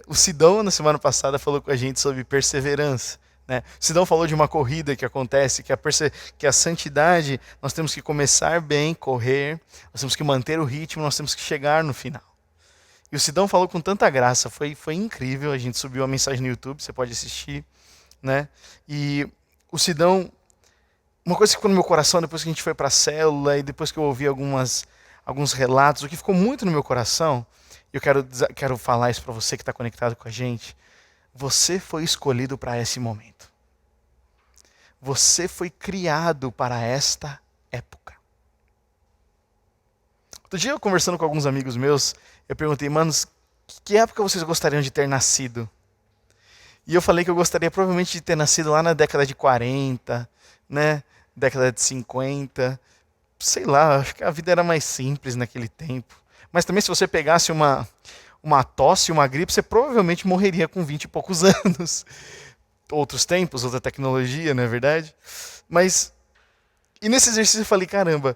O Sidão, na semana passada, falou com a gente sobre perseverança. Né? O Sidão falou de uma corrida que acontece, que a santidade, nós temos que começar bem, correr, nós temos que manter o ritmo, nós temos que chegar no final. E o Sidão falou com tanta graça, foi incrível, a gente subiu a mensagem no YouTube, você pode assistir. Né? E o Sidão, uma coisa que ficou no meu coração depois que a gente foi para a célula e depois que eu ouvi alguns relatos, o que ficou muito no meu coração, eu quero falar isso para você que está conectado com a gente. Você foi escolhido para esse momento. Você foi criado para esta época. Outro dia, eu conversando com alguns amigos meus, eu perguntei, manos, que época vocês gostariam de ter nascido? E eu falei que eu gostaria provavelmente de ter nascido lá na década de 40, né? Década de 50. Sei lá, acho que a vida era mais simples naquele tempo. Mas também se você pegasse uma tosse, uma gripe, você provavelmente morreria com 20 e poucos anos. Outros tempos, outra tecnologia, não é verdade? Mas, e nesse exercício eu falei, caramba,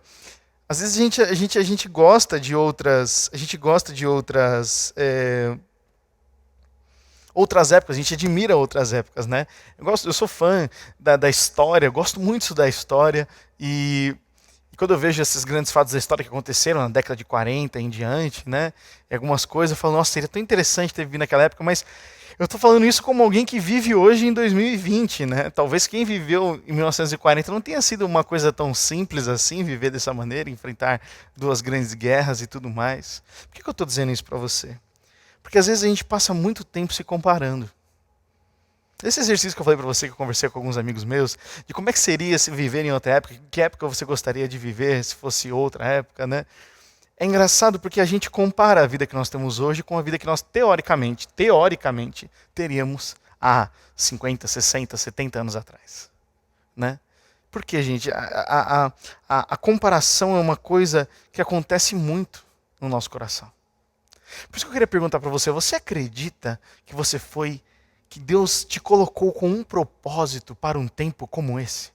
às vezes a gente gosta de outras, outras épocas, a gente admira outras épocas, né? Eu sou fã da história, eu gosto muito de estudar história, e quando eu vejo esses grandes fatos da história que aconteceram na década de 40 em diante, né? E algumas coisas, eu falo, nossa, seria tão interessante ter vivido naquela época, mas eu estou falando isso como alguém que vive hoje em 2020, né? Talvez quem viveu em 1940 não tenha sido uma coisa tão simples assim, viver dessa maneira, enfrentar duas grandes guerras e tudo mais. Por que eu estou dizendo isso para você? Porque às vezes a gente passa muito tempo se comparando. Esse exercício que eu falei para você, que eu conversei com alguns amigos meus, de como é que seria se viver em outra época, que época você gostaria de viver se fosse outra época, né? É engraçado porque a gente compara a vida que nós temos hoje com a vida que nós teoricamente teríamos há 50, 60, 70 anos atrás, né? Porque, gente, a comparação é uma coisa que acontece muito no nosso coração. Por isso que eu queria perguntar para você, você acredita que Deus te colocou com um propósito para um tempo como esse?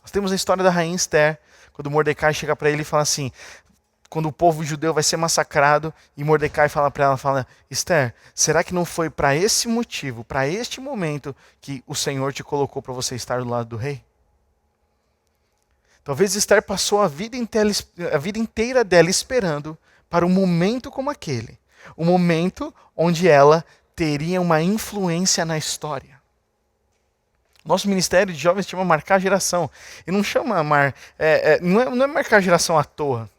Nós temos a história da rainha Esther, quando Mordecai chega para ele e fala assim, quando o povo judeu vai ser massacrado, e Mordecai fala para ela, Esther, será que não foi para esse motivo, para este momento, que o Senhor te colocou para você estar do lado do rei? Talvez Esther passou a vida inteira dela esperando para um momento como aquele. Um momento onde ela teria uma influência na história. Nosso ministério de jovens chama Marcar Geração. E não chama não é marcar geração à toa.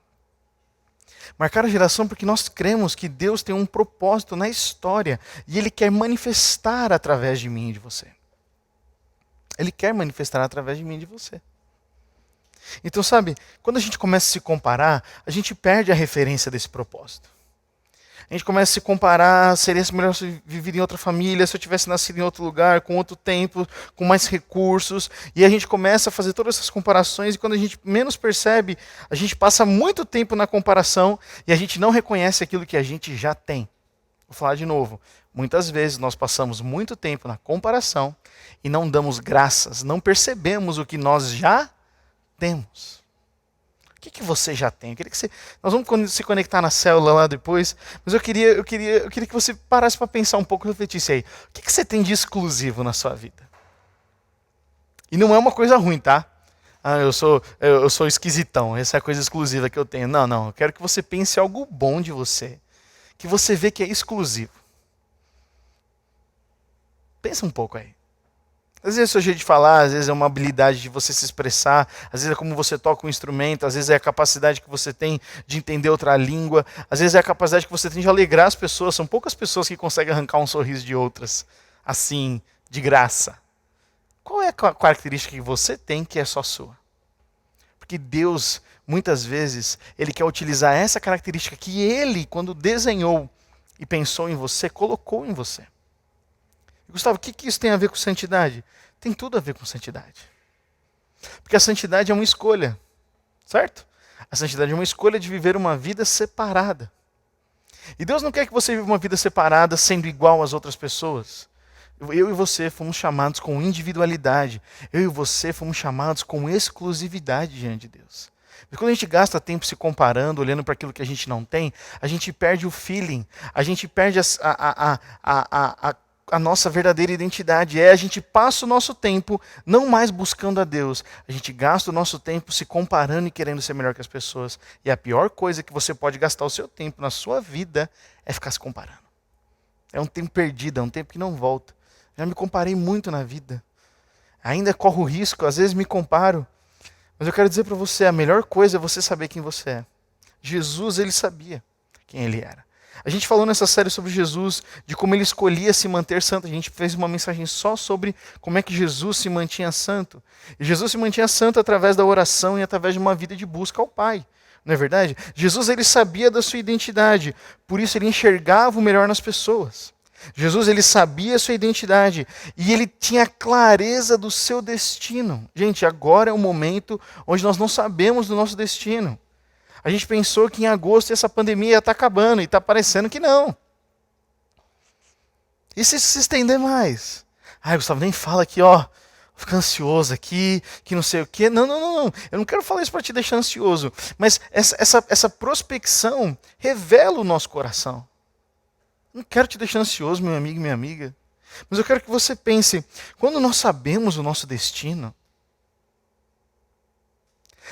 Marcar a geração porque nós cremos que Deus tem um propósito na história. E Ele quer manifestar através de mim e de você. Ele quer manifestar através de mim e de você. Então, sabe, quando a gente começa a se comparar, a gente perde a referência desse propósito. A gente começa a se comparar, seria melhor se viver em outra família, se eu tivesse nascido em outro lugar, com outro tempo, com mais recursos. E a gente começa a fazer todas essas comparações e quando a gente menos percebe, a gente passa muito tempo na comparação e a gente não reconhece aquilo que a gente já tem. Vou falar de novo. Muitas vezes nós passamos muito tempo na comparação e não damos graças, não percebemos o que nós já temos. O que você já tem? Eu queria que nós vamos se conectar na célula lá depois, mas eu queria que você parasse para pensar um pouco e refletisse aí. O que você tem de exclusivo na sua vida? E não é uma coisa ruim, tá? Eu sou esquisitão, essa é a coisa exclusiva que eu tenho. Não, eu quero que você pense algo bom de você, que você vê que é exclusivo. Pensa um pouco aí. Às vezes é o seu jeito de falar, às vezes é uma habilidade de você se expressar, às vezes é como você toca um instrumento, às vezes é a capacidade que você tem de entender outra língua, às vezes é a capacidade que você tem de alegrar as pessoas. São poucas pessoas que conseguem arrancar um sorriso de outras, assim, de graça. Qual é a característica que você tem que é só sua? Porque Deus, muitas vezes, Ele quer utilizar essa característica que Ele, quando desenhou e pensou em você, colocou em você. Gustavo, o que isso tem a ver com santidade? Tem tudo a ver com santidade. Porque a santidade é uma escolha, certo? A santidade é uma escolha de viver uma vida separada. E Deus não quer que você viva uma vida separada sendo igual às outras pessoas. Eu e você fomos chamados com individualidade. Eu e você fomos chamados com exclusividade diante de Deus. Mas quando a gente gasta tempo se comparando, olhando para aquilo que a gente não tem, a gente perde o feeling, a gente perde a nossa verdadeira identidade. A gente passa o nosso tempo não mais buscando a Deus, a gente gasta o nosso tempo se comparando e querendo ser melhor que as pessoas. E a pior coisa que você pode gastar o seu tempo na sua vida é ficar se comparando. É um tempo perdido, é um tempo que não volta. Já me comparei muito na vida. Ainda corro risco, às vezes me comparo. Mas eu quero dizer para você, a melhor coisa é você saber quem você é. Jesus, ele sabia quem ele era. A gente falou nessa série sobre Jesus, de como ele escolhia se manter santo. A gente fez uma mensagem só sobre como é que Jesus se mantinha santo. E Jesus se mantinha santo através da oração e através de uma vida de busca ao Pai. Não é verdade? Jesus, ele sabia da sua identidade, por isso ele enxergava o melhor nas pessoas. Jesus, ele sabia a sua identidade e ele tinha clareza do seu destino. Gente, agora é o momento onde nós não sabemos do nosso destino. A gente pensou que em agosto essa pandemia ia estar acabando e está parecendo que não. E se estender mais? Ai, Gustavo, nem fala aqui, ó, fica ansioso aqui, que não sei o quê. Não. Eu não quero falar isso para te deixar ansioso. Mas essa prospecção revela o nosso coração. Não quero te deixar ansioso, meu amigo e minha amiga. Mas eu quero que você pense, quando nós sabemos o nosso destino,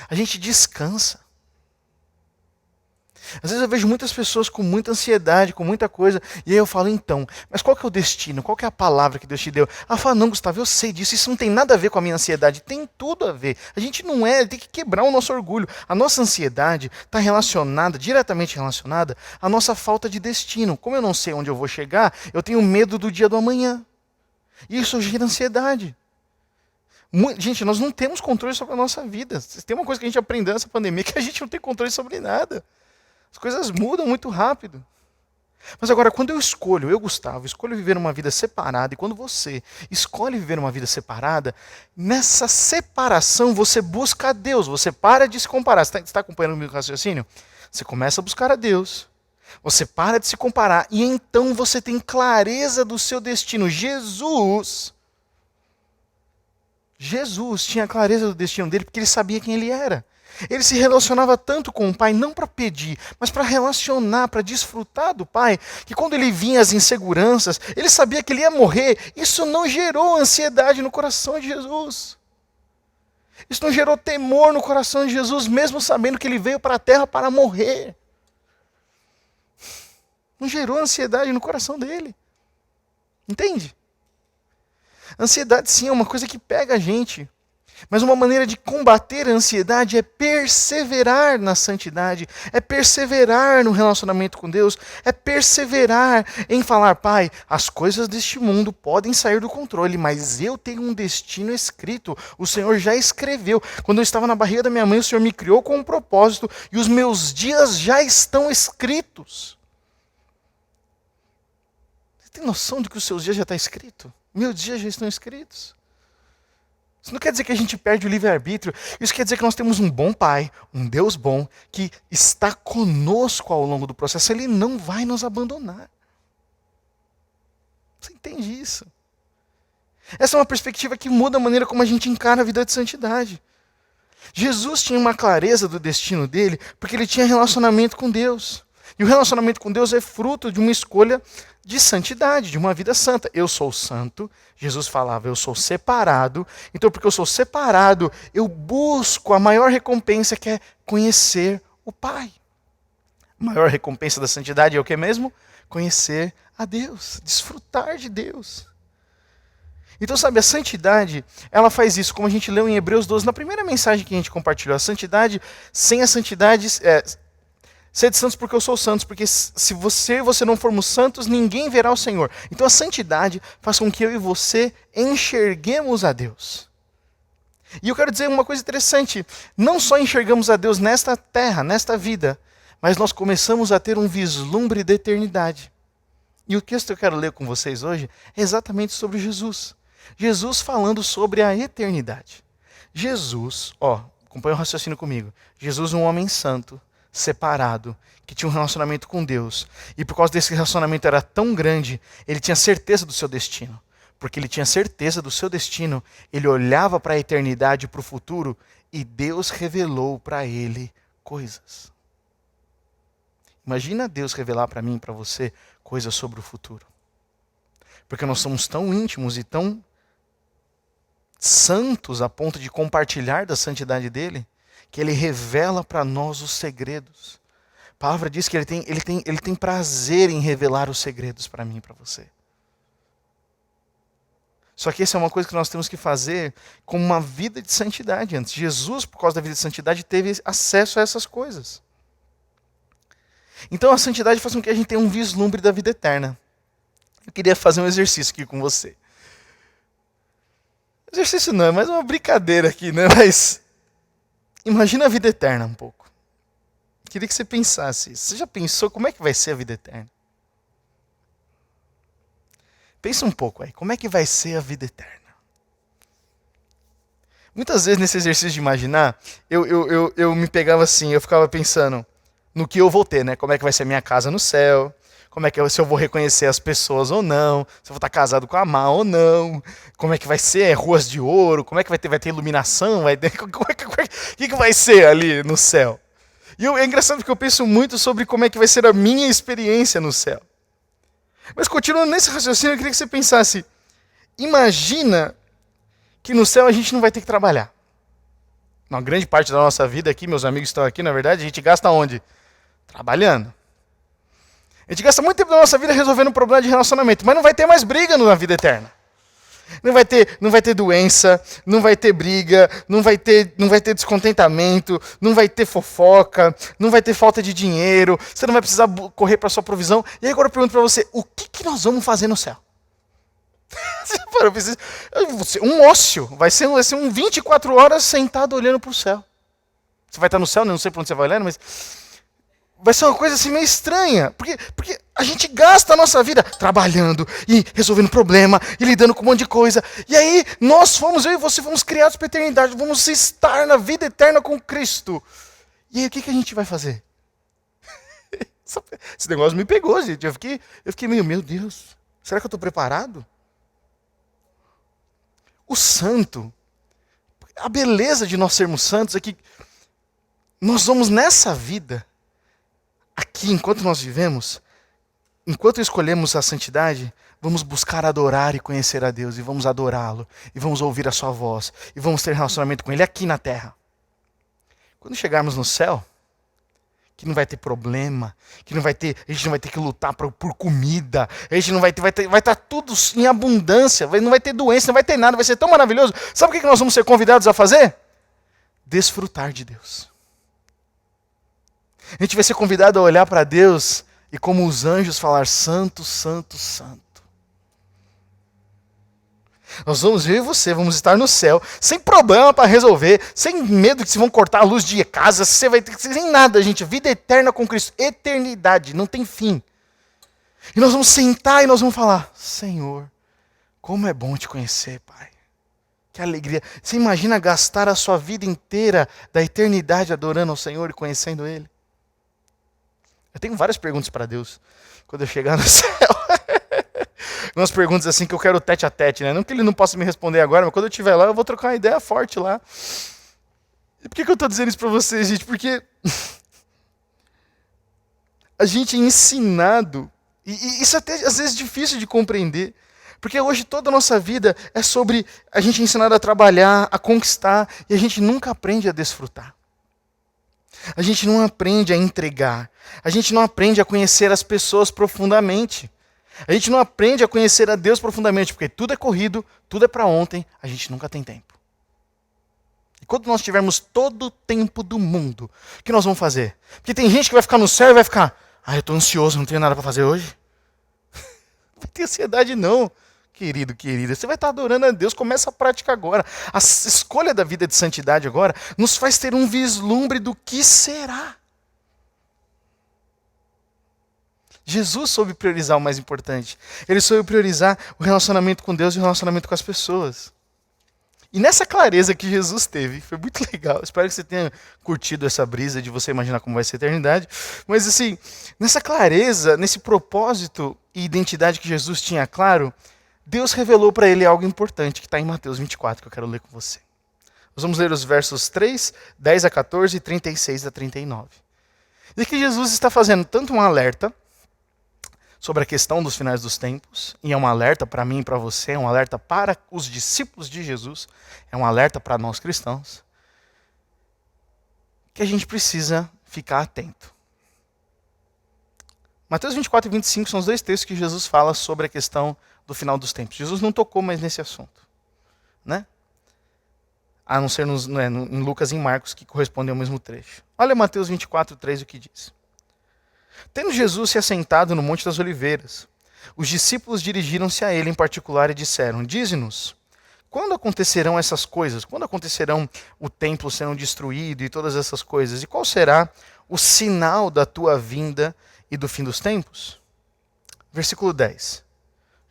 a gente descansa. Às vezes eu vejo muitas pessoas com muita ansiedade, com muita coisa, e aí eu falo, então, mas qual que é o destino? Qual que é a palavra que Deus te deu? Ela fala, não, Gustavo, eu sei disso, isso não tem nada a ver com a minha ansiedade, tem tudo a ver. A gente não tem que quebrar o nosso orgulho. A nossa ansiedade está relacionada, diretamente relacionada, à nossa falta de destino. Como eu não sei onde eu vou chegar, eu tenho medo do dia do amanhã. E isso gera ansiedade. Gente, nós não temos controle sobre a nossa vida. Tem uma coisa que a gente aprendeu nessa pandemia, que a gente não tem controle sobre nada. As coisas mudam muito rápido. Mas agora, quando eu, Gustavo, escolho viver uma vida separada, e quando você escolhe viver uma vida separada, nessa separação você busca a Deus, você para de se comparar. Você está acompanhando o meu raciocínio? Você começa a buscar a Deus, você para de se comparar, e então você tem clareza do seu destino. Jesus tinha clareza do destino dele, porque ele sabia quem ele era. Ele se relacionava tanto com o Pai, não para pedir, mas para relacionar, para desfrutar do Pai, que quando ele vinha as inseguranças, ele sabia que ele ia morrer. Isso não gerou ansiedade no coração de Jesus. Isso não gerou temor no coração de Jesus, mesmo sabendo que ele veio para a terra para morrer. Não gerou ansiedade no coração dele. Entende? Ansiedade, sim, é uma coisa que pega a gente. Mas uma maneira de combater a ansiedade é perseverar na santidade, é perseverar no relacionamento com Deus, é perseverar em falar, Pai, as coisas deste mundo podem sair do controle, mas eu tenho um destino escrito, o Senhor já escreveu. Quando eu estava na barriga da minha mãe, o Senhor me criou com um propósito e os meus dias já estão escritos. Você tem noção de que os seus dias já estão escritos? Meus dias já estão escritos. Isso não quer dizer que a gente perde o livre-arbítrio. Isso quer dizer que nós temos um bom Pai, um Deus bom, que está conosco ao longo do processo. Ele não vai nos abandonar. Você entende isso? Essa é uma perspectiva que muda a maneira como a gente encara a vida de santidade. Jesus tinha uma clareza do destino dele, porque ele tinha relacionamento com Deus. E o relacionamento com Deus é fruto de uma escolha de santidade, de uma vida santa. Eu sou santo, Jesus falava, eu sou separado. Então, porque eu sou separado, eu busco a maior recompensa, que é conhecer o Pai. A maior recompensa da santidade é o que mesmo? Conhecer a Deus, desfrutar de Deus. Então, sabe, a santidade, ela faz isso, como a gente leu em Hebreus 12, na primeira mensagem que a gente compartilhou. A santidade, sem a santidade, sede santos porque eu sou santos, porque se você e você não formos santos, ninguém verá o Senhor. Então a santidade faz com que eu e você enxerguemos a Deus. E eu quero dizer uma coisa interessante, não só enxergamos a Deus nesta terra, nesta vida, mas nós começamos a ter um vislumbre da eternidade. E o texto que eu quero ler com vocês hoje é exatamente sobre Jesus. Jesus falando sobre a eternidade. Jesus, acompanha o raciocínio comigo, Jesus um homem santo, separado, que tinha um relacionamento com Deus. E por causa desse relacionamento era tão grande, ele tinha certeza do seu destino. Porque ele tinha certeza do seu destino, ele olhava para a eternidade, para o futuro, e Deus revelou para ele coisas. Imagina Deus revelar para mim e para você coisas sobre o futuro. Porque nós somos tão íntimos e tão santos a ponto de compartilhar da santidade dele, que ele revela para nós os segredos. A palavra diz que ele tem prazer em revelar os segredos para mim e para você. Só que essa é uma coisa que nós temos que fazer com uma vida de santidade antes. Jesus, por causa da vida de santidade, teve acesso a essas coisas. Então a santidade faz com que a gente tenha um vislumbre da vida eterna. Eu queria fazer um exercício aqui com você. Exercício não, é mais uma brincadeira aqui, né? Mas imagina a vida eterna um pouco. Queria que você pensasse. Você já pensou como é que vai ser a vida eterna? Pensa um pouco aí, como é que vai ser a vida eterna? Muitas vezes nesse exercício de imaginar, eu me pegava assim, eu ficava pensando no que eu vou ter, né? Como é que vai ser a minha casa no céu, como é que se eu vou reconhecer as pessoas ou não, se eu vou estar casado com a Má ou não, como é que vai ser, ruas de ouro, como é que vai ter iluminação, o que vai ser ali no céu? E é engraçado porque eu penso muito sobre como é que vai ser a minha experiência no céu. Mas continuando nesse raciocínio, eu queria que você pensasse, imagina que no céu a gente não vai ter que trabalhar. Uma grande parte da nossa vida aqui, meus amigos estão aqui, na verdade, a gente gasta onde? Trabalhando. A gente gasta muito tempo da nossa vida resolvendo um problema de relacionamento, mas não vai ter mais briga na vida eterna. Não vai ter doença, não vai ter briga, não vai ter descontentamento, não vai ter fofoca, não vai ter falta de dinheiro, você não vai precisar correr para a sua provisão. E aí agora eu pergunto para você, o que nós vamos fazer no céu? Um ócio, vai ser um 24 horas sentado olhando para o céu. Você vai estar no céu, não sei para onde você vai olhando, mas vai ser uma coisa assim meio estranha, porque a gente gasta a nossa vida trabalhando e resolvendo problema e lidando com um monte de coisa. E aí eu e você fomos criados para a eternidade, vamos estar na vida eterna com Cristo. E aí o que a gente vai fazer? Esse negócio me pegou, gente. Eu fiquei meio, meu Deus, será que eu estou preparado? O santo, a beleza de nós sermos santos é que nós vamos nessa vida, aqui, enquanto nós vivemos, enquanto escolhemos a santidade, vamos buscar adorar e conhecer a Deus, e vamos adorá-lo, e vamos ouvir a sua voz, e vamos ter relacionamento com Ele aqui na terra. Quando chegarmos no céu, que não vai ter problema, a gente não vai ter que lutar por comida, a gente não vai estar tudo em abundância, não vai ter doença, não vai ter nada, vai ser tão maravilhoso. Sabe o que nós vamos ser convidados a fazer? Desfrutar de Deus. A gente vai ser convidado a olhar para Deus e como os anjos falar, santo, santo, santo. Eu e você, vamos estar no céu, sem problema para resolver, sem medo que se vão cortar a luz de casa, você vai ter sem nada, gente. Vida eterna com Cristo, eternidade, não tem fim. E nós vamos sentar e nós vamos falar, Senhor, como é bom te conhecer, Pai. Que alegria. Você imagina gastar a sua vida inteira da eternidade adorando ao Senhor e conhecendo Ele? Eu tenho várias perguntas para Deus quando eu chegar no céu. Umas perguntas assim que eu quero tete a tete, né? Não que Ele não possa me responder agora, mas quando eu estiver lá, eu vou trocar uma ideia forte lá. E por que eu estou dizendo isso para vocês, gente? Porque a gente é ensinado, e isso até às vezes é difícil de compreender, porque hoje toda a nossa vida é sobre a gente é ensinado a trabalhar, a conquistar, e a gente nunca aprende a desfrutar. A gente não aprende a entregar. A gente não aprende a conhecer as pessoas profundamente. A gente não aprende a conhecer a Deus profundamente, porque tudo é corrido, tudo é para ontem, a gente nunca tem tempo. E quando nós tivermos todo o tempo do mundo, o que nós vamos fazer? Porque tem gente que vai ficar no céu e vai ficar, eu estou ansioso, não tenho nada para fazer hoje. Não vai ter ansiedade não, querido, querida. Você vai estar adorando a Deus, começa a prática agora. A escolha da vida de santidade agora nos faz ter um vislumbre do que será. Jesus soube priorizar o mais importante. Ele soube priorizar o relacionamento com Deus e o relacionamento com as pessoas. E nessa clareza que Jesus teve, foi muito legal. Espero que você tenha curtido essa brisa de você imaginar como vai ser a eternidade. Mas assim, nessa clareza, nesse propósito e identidade que Jesus tinha claro, Deus revelou para ele algo importante que está em Mateus 24, que eu quero ler com você. Nós vamos ler os versos 3, 10 a 14 e 36 a 39. E aqui Jesus está fazendo tanto um alerta sobre a questão dos finais dos tempos, e é um alerta para mim e para você, é um alerta para os discípulos de Jesus, é um alerta para nós cristãos, que a gente precisa ficar atento. Mateus 24 e 25 são os dois textos que Jesus fala sobre a questão do final dos tempos. Jesus não tocou mais nesse assunto, né? A não ser em Lucas e em Marcos, que correspondem ao mesmo trecho. Olha Mateus 24, 3, o que diz. Tendo Jesus se assentado no Monte das Oliveiras, os discípulos dirigiram-se a ele em particular e disseram, dize-nos, quando acontecerão essas coisas? Quando acontecerão o templo sendo destruído e todas essas coisas? E qual será o sinal da tua vinda e do fim dos tempos? Versículo 10.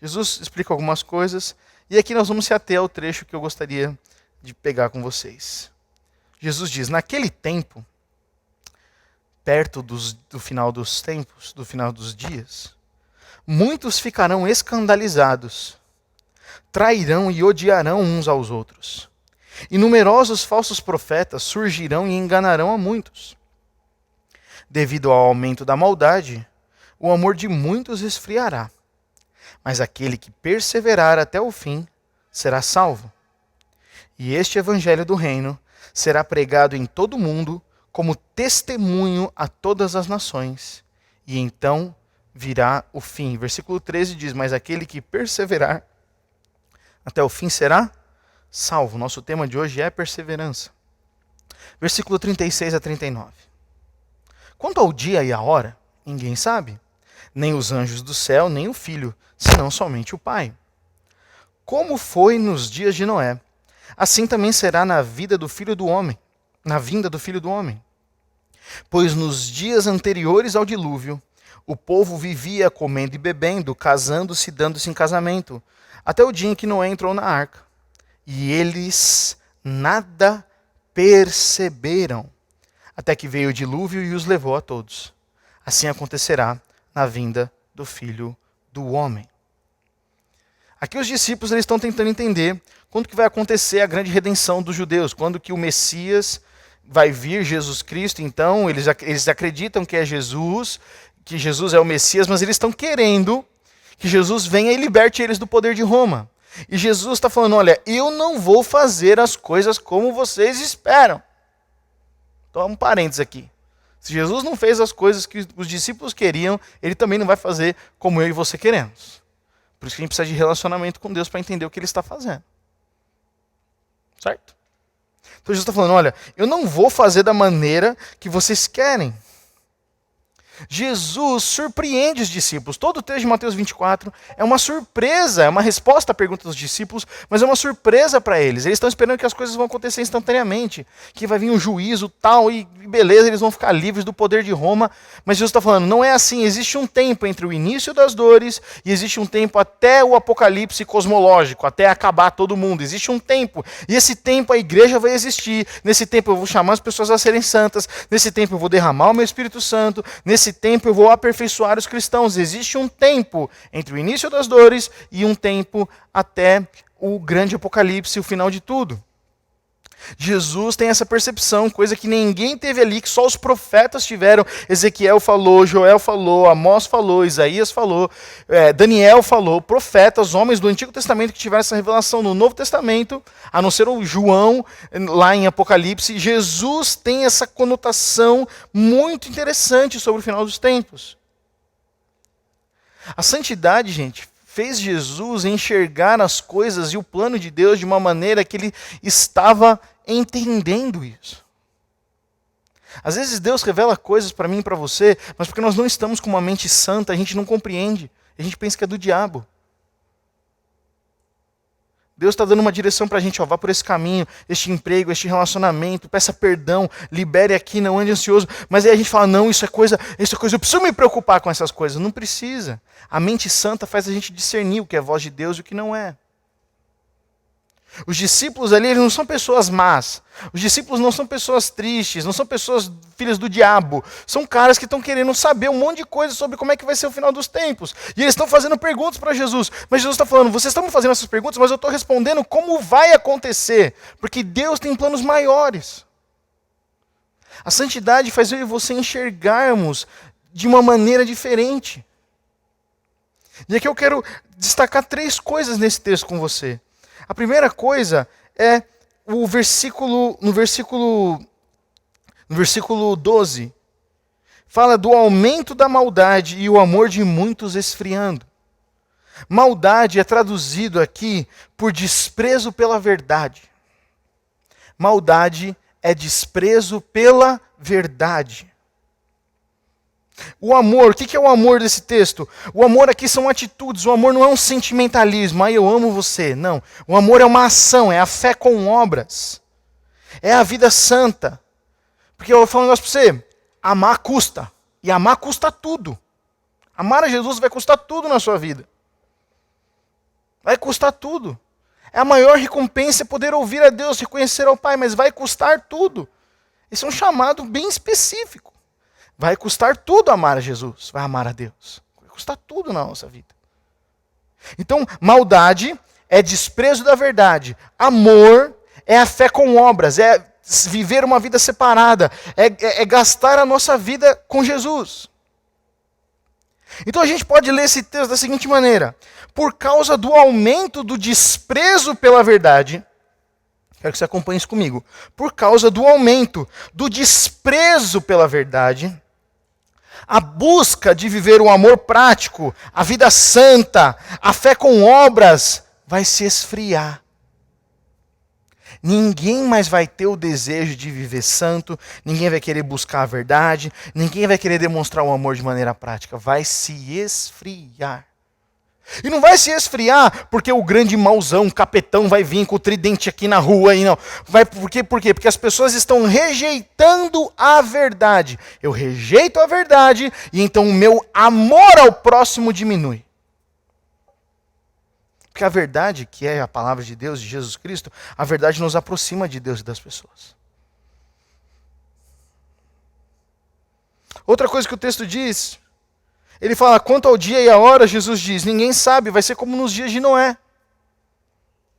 Jesus explica algumas coisas e aqui nós vamos se ater ao trecho que eu gostaria de pegar com vocês. Jesus diz, naquele tempo, perto do final dos tempos, do final dos dias, muitos ficarão escandalizados, trairão e odiarão uns aos outros. E numerosos falsos profetas surgirão e enganarão a muitos. Devido ao aumento da maldade, o amor de muitos esfriará. Mas aquele que perseverar até o fim será salvo. E este evangelho do reino será pregado em todo o mundo como testemunho a todas as nações. E então virá o fim. Versículo 13 diz, mas aquele que perseverar até o fim será salvo. Nosso tema de hoje é perseverança. Versículo 36 a 39. Quanto ao dia e a hora, ninguém sabe, nem os anjos do céu, nem o Filho, senão somente o Pai. Como foi nos dias de Noé, assim também será na vida do Filho do Homem, na vinda do Filho do Homem. Pois nos dias anteriores ao dilúvio, o povo vivia comendo e bebendo, casando-se e dando-se em casamento, até o dia em que Noé entrou na arca. E eles nada perceberam, até que veio o dilúvio e os levou a todos. Assim acontecerá na vinda do Filho do Homem. Aqui os discípulos eles estão tentando entender quando que vai acontecer a grande redenção dos judeus, quando que o Messias vai vir, Jesus Cristo. Então eles acreditam que é Jesus, que Jesus é o Messias, mas eles estão querendo que Jesus venha e liberte eles do poder de Roma. E Jesus está falando, olha, eu não vou fazer as coisas como vocês esperam. Então, um parênteses aqui. Se Jesus não fez as coisas que os discípulos queriam, ele também não vai fazer como eu e você queremos. Por isso que a gente precisa de relacionamento com Deus para entender o que ele está fazendo. Certo? Então Jesus está falando, olha, eu não vou fazer da maneira que vocês querem. Jesus surpreende os discípulos. Todo o texto de Mateus 24 é uma surpresa, é uma resposta à pergunta dos discípulos, mas é uma surpresa para eles. Eles estão esperando que as coisas vão acontecer instantaneamente, que vai vir um juízo tal e beleza, eles vão ficar livres do poder de Roma. Mas Jesus está falando, não é assim, existe um tempo entre o início das dores e existe um tempo até o apocalipse cosmológico, até acabar todo mundo. Existe um tempo, e esse tempo a igreja vai existir. Nesse tempo eu vou chamar as pessoas a serem santas, nesse tempo eu vou derramar o meu Espírito Santo, nesse tempo eu vou aperfeiçoar os cristãos. Existe um tempo entre o início das dores e um tempo até o grande apocalipse, o final de tudo. Jesus tem essa percepção, coisa que ninguém teve ali, que só os profetas tiveram. Ezequiel falou, Joel falou, Amós falou, Isaías falou, Daniel falou, profetas, homens do Antigo Testamento que tiveram essa revelação no Novo Testamento, a não ser o João lá em Apocalipse. Jesus tem essa conotação muito interessante sobre o final dos tempos. A santidade, gente, fez Jesus enxergar as coisas e o plano de Deus de uma maneira que ele estava entendendo isso. Às vezes Deus revela coisas para mim e para você, mas porque nós não estamos com uma mente santa, a gente não compreende. A gente pensa que é do diabo. Deus está dando uma direção para a gente, ó, vá por esse caminho, este emprego, este relacionamento, peça perdão, libere aqui, não ande ansioso. Mas aí a gente fala, não, isso é coisa, eu preciso me preocupar com essas coisas. Não precisa. A mente santa faz a gente discernir o que é voz de Deus e o que não é. Os discípulos ali, eles não são pessoas más. Os discípulos não são pessoas tristes, não são pessoas filhas do diabo. São caras que estão querendo saber um monte de coisa sobre como é que vai ser o final dos tempos. E eles estão fazendo perguntas para Jesus. Mas Jesus está falando, vocês estão me fazendo essas perguntas, mas eu estou respondendo como vai acontecer. Porque Deus tem planos maiores. A santidade faz eu e você enxergarmos de uma maneira diferente. E aqui eu quero destacar 3 coisas nesse texto com você. A primeira coisa é no versículo 12. Fala do aumento da maldade e o amor de muitos esfriando. Maldade é traduzido aqui por desprezo pela verdade. Maldade é desprezo pela verdade. O amor, o que é o amor desse texto? O amor aqui são atitudes, o amor não é um sentimentalismo, eu amo você, não. O amor é uma ação, é a fé com obras. É a vida santa. Porque eu vou falar um negócio para você, amar custa, e amar custa tudo. Amar a Jesus vai custar tudo na sua vida. Vai custar tudo. É a maior recompensa poder ouvir a Deus, reconhecer ao Pai, mas vai custar tudo. Esse é um chamado bem específico. Vai custar tudo amar a Jesus, vai amar a Deus. Vai custar tudo na nossa vida. Então, maldade é desprezo da verdade. Amor é a fé com obras, é viver uma vida separada, é gastar a nossa vida com Jesus. Então a gente pode ler esse texto da seguinte maneira: por causa do aumento do desprezo pela verdade, quero que você acompanhe isso comigo, por causa do aumento do desprezo pela verdade, a busca de viver o amor prático, a vida santa, a fé com obras, vai se esfriar. Ninguém mais vai ter o desejo de viver santo, ninguém vai querer buscar a verdade, ninguém vai querer demonstrar o amor de maneira prática. Vai se esfriar. E não vai se esfriar porque o grande mauzão, o capetão, vai vir com o tridente aqui na rua. E não. Por quê? Porque as pessoas estão rejeitando a verdade. Eu rejeito a verdade e então o meu amor ao próximo diminui. Porque a verdade, que é a palavra de Deus, de Jesus Cristo, a verdade nos aproxima de Deus e das pessoas. Outra coisa que o texto diz, ele fala, quanto ao dia e a hora, Jesus diz, ninguém sabe, vai ser como nos dias de Noé.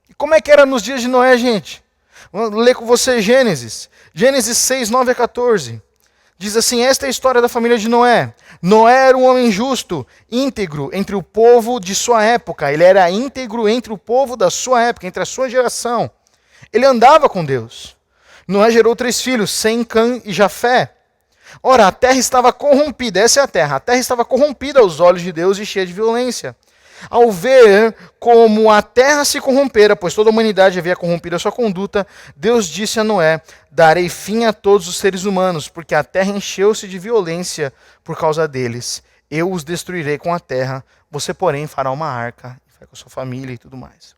E como é que era nos dias de Noé, gente? Vou ler com você Gênesis. Gênesis 6, 9 a 14. Diz assim, esta é a história da família de Noé. Noé era um homem justo, íntegro entre o povo de sua época. Ele era íntegro entre o povo da sua época, entre a sua geração. Ele andava com Deus. Noé gerou 3 filhos, Sem, Cã e Jafé. Ora, a terra estava corrompida, essa é a terra estava corrompida aos olhos de Deus e cheia de violência. Ao ver como a terra se corrompera, pois toda a humanidade havia corrompido a sua conduta, Deus disse a Noé, darei fim a todos os seres humanos, porque a terra encheu-se de violência por causa deles. Eu os destruirei com a terra, você, porém, fará uma arca, vai com a sua família e tudo mais.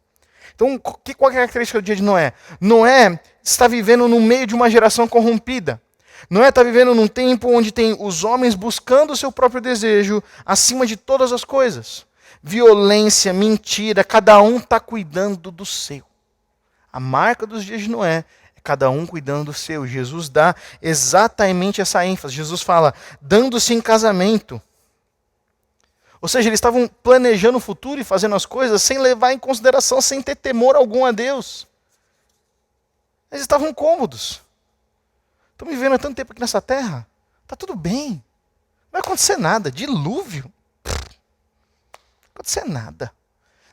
Então, qual é a característica do dia de Noé? Noé está vivendo no meio de uma geração corrompida. Noé está vivendo num tempo onde tem os homens buscando o seu próprio desejo acima de todas as coisas. Violência, mentira, cada um está cuidando do seu. A marca dos dias de Noé é cada um cuidando do seu. Jesus dá exatamente essa ênfase. Jesus fala, dando-se em casamento. Ou seja, eles estavam planejando o futuro e fazendo as coisas sem levar em consideração, sem ter temor algum a Deus. Eles estavam cômodos. Estão vivendo há tanto tempo aqui nessa terra. Está tudo bem. Não vai acontecer nada. Dilúvio. Não vai acontecer nada.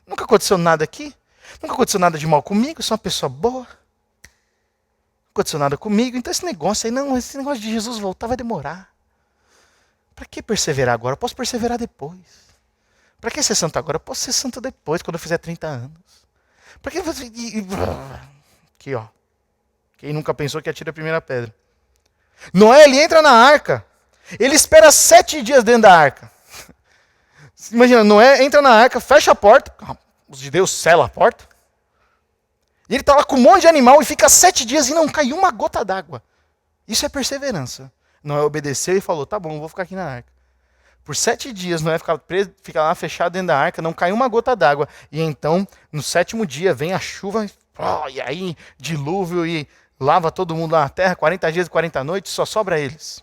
Nunca aconteceu nada aqui. Nunca aconteceu nada de mal comigo. Eu sou uma pessoa boa. Não aconteceu nada comigo. Então esse negócio aí, não, esse negócio de Jesus voltar vai demorar. Para que perseverar agora? Eu posso perseverar depois. Para que ser santo agora? Eu posso ser santo depois, quando eu fizer 30 anos. Para que... Aqui, ó. Quem nunca pensou que atira a primeira pedra. Noé, ele entra na arca. Ele espera 7 dias dentro da arca. Imagina, Noé entra na arca, fecha a porta. Os de Deus selam a porta. E ele está lá com um monte de animal e fica 7 dias e não cai uma gota d'água. Isso é perseverança. Noé obedeceu e falou, tá bom, vou ficar aqui na arca. Por 7 dias, Noé fica lá fechado dentro da arca, não cai uma gota d'água. E então, no 7º dia, vem a chuva E aí, dilúvio e lava todo mundo lá na terra, 40 dias e 40 noites, só sobra eles.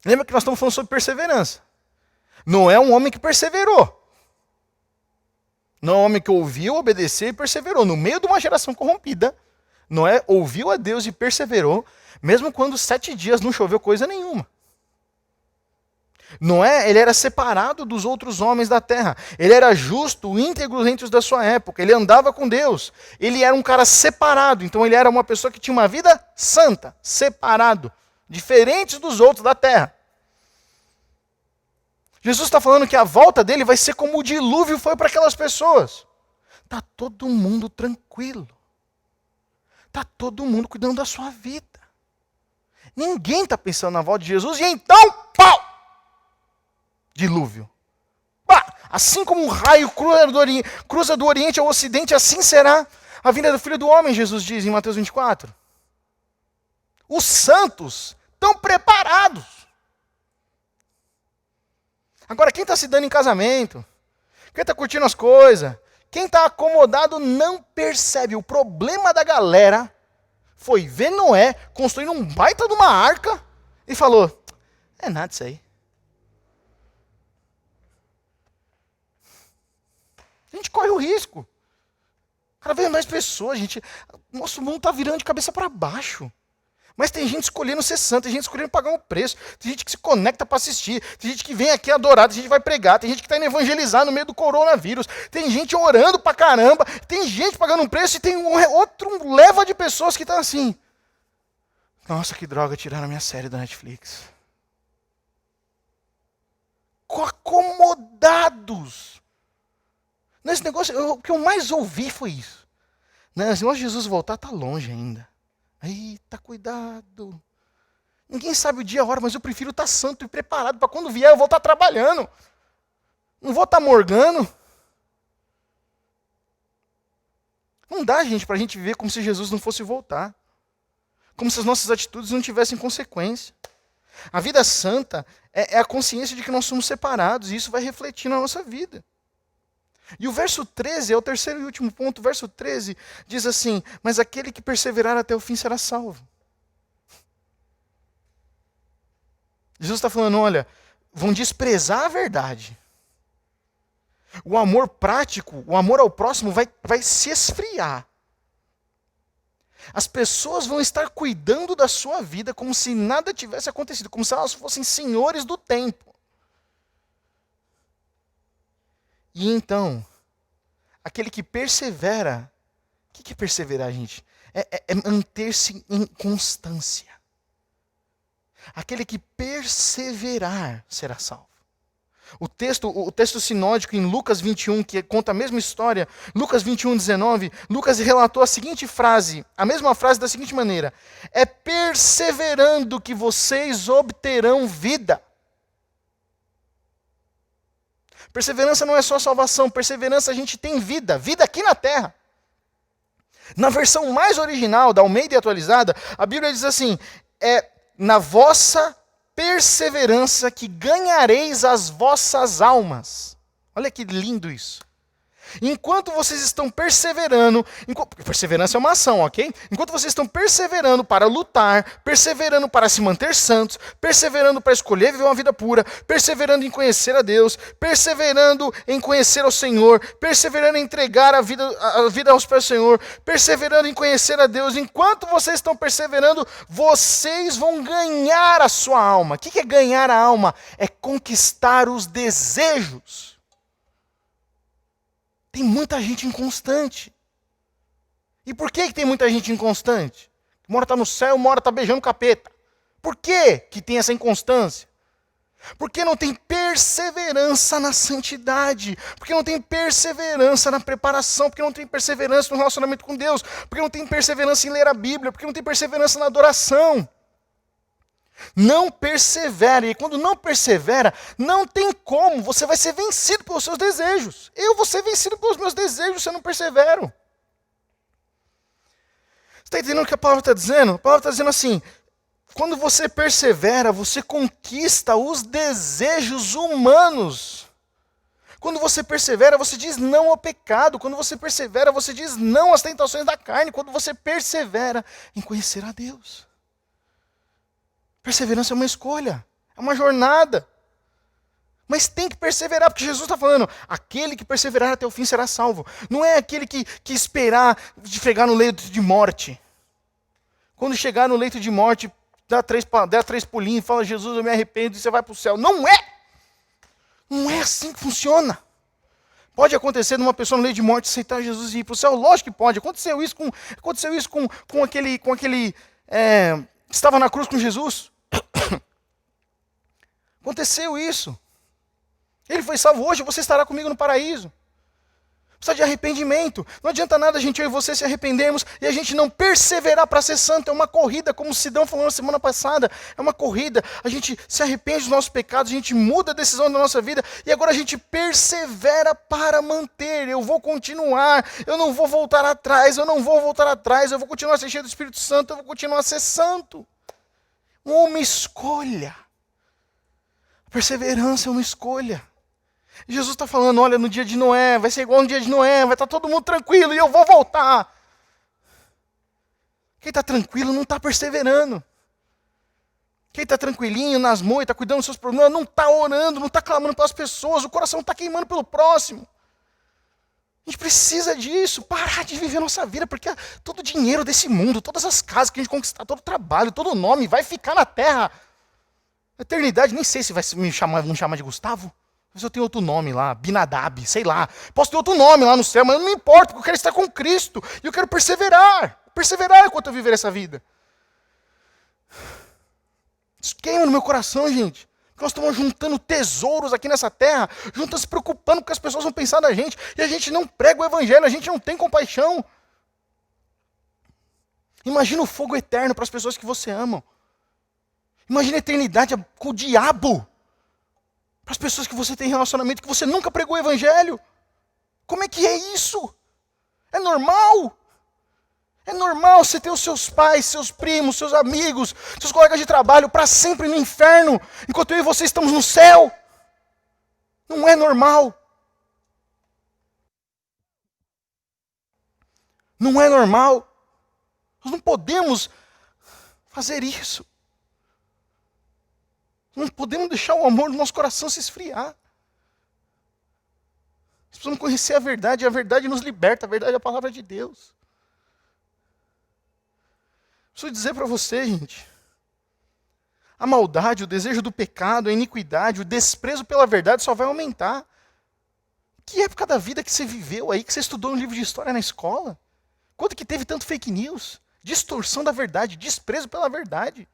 Lembra que nós estamos falando sobre perseverança. Não é um homem que perseverou. Não é um homem que ouviu, obedeceu e perseverou. No meio de uma geração corrompida, Noé ouviu a Deus e perseverou, mesmo quando 7 dias não choveu coisa nenhuma. Noé, ele era separado dos outros homens da terra. Ele era justo, íntegro entre os da sua época. Ele andava com Deus. Ele era um cara separado. Então ele era uma pessoa que tinha uma vida santa, separado, diferente dos outros da terra. Jesus está falando que a volta dele vai ser como o dilúvio foi para aquelas pessoas. Está todo mundo tranquilo. Está todo mundo cuidando da sua vida. Ninguém está pensando na volta de Jesus e então, pau! Dilúvio. Assim como um raio cruza do Oriente ao Ocidente, assim será a vinda do Filho do Homem, Jesus diz em Mateus 24. Os santos estão preparados. Agora, quem está se dando em casamento, quem está curtindo as coisas, quem está acomodado não percebe. O problema da galera foi ver Noé construindo um baita de uma arca e falou, é nada isso aí. A gente corre o risco. Cada vez mais pessoas, gente. Nosso mundo está virando de cabeça para baixo. Mas tem gente escolhendo ser santa, tem gente escolhendo pagar um preço, tem gente que se conecta para assistir, tem gente que vem aqui adorar, tem gente que vai pregar, tem gente que está indo evangelizar no meio do coronavírus, tem gente orando pra caramba, tem gente pagando um preço e tem outro leva de pessoas que estão assim. Nossa, que droga, tiraram a minha série da Netflix. Acomodados. Nesse negócio, o que eu mais ouvi foi isso. Esse negócio de Jesus voltar está longe ainda. Eita, cuidado. Ninguém sabe o dia e a hora, mas eu prefiro estar santo e preparado para quando vier eu vou estar trabalhando. Não vou estar morgando. Não dá, gente, para a gente viver como se Jesus não fosse voltar. Como se as nossas atitudes não tivessem consequência. A vida santa é a consciência de que nós somos separados e isso vai refletir na nossa vida. E o verso 13 é o terceiro e último ponto. O verso 13 diz assim, mas aquele que perseverar até o fim será salvo. Jesus está falando, olha, vão desprezar a verdade. O amor prático, o amor ao próximo vai se esfriar. As pessoas vão estar cuidando da sua vida como se nada tivesse acontecido, como se elas fossem senhores do tempo. E então, aquele que persevera, o que é perseverar, gente? É manter-se em constância. Aquele que perseverar será salvo. O texto sinódico em Lucas 21, que conta a mesma história, Lucas 21, 19, Lucas relatou a seguinte frase, a mesma frase da seguinte maneira, é perseverando que vocês obterão vida. Perseverança não é só salvação, perseverança a gente tem vida, vida aqui na terra. Na versão mais original, da Almeida atualizada, a Bíblia diz assim, é na vossa perseverança que ganhareis as vossas almas. Olha que lindo isso. Enquanto vocês estão perseverando, perseverança é uma ação, ok? Enquanto vocês estão perseverando para lutar, perseverando para se manter santos, perseverando para escolher viver uma vida pura, perseverando em conhecer a Deus, perseverando em conhecer ao Senhor, perseverando em entregar a vida aos pés do Senhor, perseverando em conhecer a Deus, enquanto vocês estão perseverando, vocês vão ganhar a sua alma. O que é ganhar a alma? É conquistar os desejos. Tem muita gente inconstante. E por que tem muita gente inconstante? Uma hora está no céu, uma hora está beijando o capeta. Por que tem essa inconstância? Porque não tem perseverança na santidade. Porque não tem perseverança na preparação. Porque não tem perseverança no relacionamento com Deus. Porque não tem perseverança em ler a Bíblia. Porque não tem perseverança na adoração. Não persevera, e quando não persevera, não tem como, você vai ser vencido pelos seus desejos. Eu vou ser vencido pelos meus desejos se eu não persevero. Você está entendendo o que a palavra está dizendo? A palavra está dizendo assim, quando você persevera, você conquista os desejos humanos. Quando você persevera, você diz não ao pecado. Quando você persevera, você diz não às tentações da carne. Quando você persevera em conhecer a Deus. Perseverança é uma escolha, é uma jornada. Mas tem que perseverar, porque Jesus está falando, aquele que perseverar até o fim será salvo. Não é aquele que esperar de chegar no leito de morte. Quando chegar no leito de morte, dá três pulinhos e fala, Jesus, eu me arrependo, e você vai para o céu. Não é! Não é assim que funciona. Pode acontecer numa pessoa no leito de morte aceitar Jesus e ir para o céu? Lógico que pode. Aconteceu isso com aquele que estava na cruz com Jesus. Aconteceu isso. Ele foi salvo hoje, você estará comigo no paraíso. Precisa de arrependimento. Não adianta nada a gente, eu e você, se arrependermos e a gente não perseverar para ser santo. É uma corrida, como o Sidão falou na semana passada. É uma corrida. A gente se arrepende dos nossos pecados, a gente muda a decisão da nossa vida e agora a gente persevera para manter. Eu vou continuar, eu não vou voltar atrás, eu vou continuar a ser cheio do Espírito Santo, eu vou continuar a ser santo. Uma escolha. A perseverança é uma escolha. Jesus está falando, olha, no dia de Noé, vai ser igual no dia de Noé, vai estar todo mundo tranquilo e eu vou voltar. Quem está tranquilo não está perseverando. Quem está tranquilinho, nas moitas, está cuidando dos seus problemas, não está orando, não está clamando pelas pessoas, o coração está queimando pelo próximo. A gente precisa disso, parar de viver a nossa vida, porque todo o dinheiro desse mundo, todas as casas que a gente conquistar, todo o trabalho, todo o nome vai ficar na terra. A eternidade, nem sei se me chamar de Gustavo. Mas eu tenho outro nome lá, Binadab, sei lá. Posso ter outro nome lá no céu, mas não me importa, porque eu quero estar com Cristo. E eu quero perseverar. Perseverar enquanto eu viver essa vida. Isso queima no meu coração, gente. Porque nós estamos juntando tesouros aqui nessa terra, juntando, se preocupando com o que as pessoas vão pensar da gente. E a gente não prega o evangelho, a gente não tem compaixão. Imagina o fogo eterno para as pessoas que você ama. Imagina a eternidade com o diabo. Para as pessoas que você tem relacionamento, que você nunca pregou o evangelho. Como é que é isso? É normal? É normal você ter os seus pais, seus primos, seus amigos, seus colegas de trabalho para sempre no inferno, enquanto eu e você estamos no céu? Não é normal. Não é normal. Nós não podemos fazer isso. Não podemos deixar o amor do nosso coração se esfriar. Nós precisamos conhecer a verdade nos liberta, a verdade é a palavra de Deus. Preciso dizer para você, gente, a maldade, o desejo do pecado, a iniquidade, o desprezo pela verdade só vai aumentar. Que época da vida que você viveu aí, que você estudou um livro de história na escola? Quanto que teve tanto fake news? Distorção da verdade, desprezo pela verdade.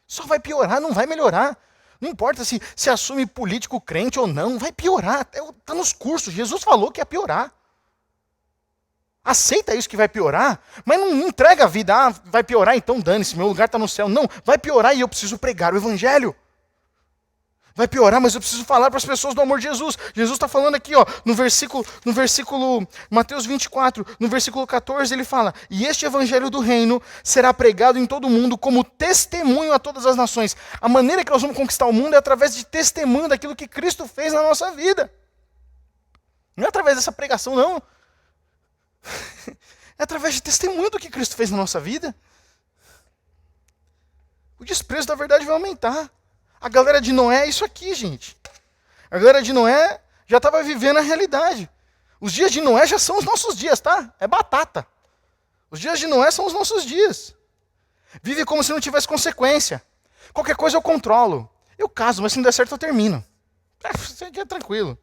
Só vai piorar, não vai melhorar. Não importa se assume político crente ou não, vai piorar. Está nos cursos, Jesus falou que ia piorar. Aceita isso que vai piorar, mas não entrega a vida. Vai piorar, então dane-se, meu lugar está no céu. Não, vai piorar e eu preciso pregar o evangelho. Vai piorar, mas eu preciso falar para as pessoas do amor de Jesus. Jesus está falando aqui, ó, no versículo Mateus 24, no versículo 14, ele fala, e este evangelho do reino será pregado em todo o mundo como testemunho a todas as nações. A maneira que nós vamos conquistar o mundo é através de testemunho daquilo que Cristo fez na nossa vida. Não é através dessa pregação, não. É através de testemunho do que Cristo fez na nossa vida. O desprezo da verdade vai aumentar. A galera de Noé é isso aqui, gente. A galera de Noé já estava vivendo a realidade. Os dias de Noé já são os nossos dias, tá? É batata. Os dias de Noé são os nossos dias. Vive como se não tivesse consequência. Qualquer coisa eu controlo. Eu caso, mas se não der certo eu termino. Isso aqui é tranquilo.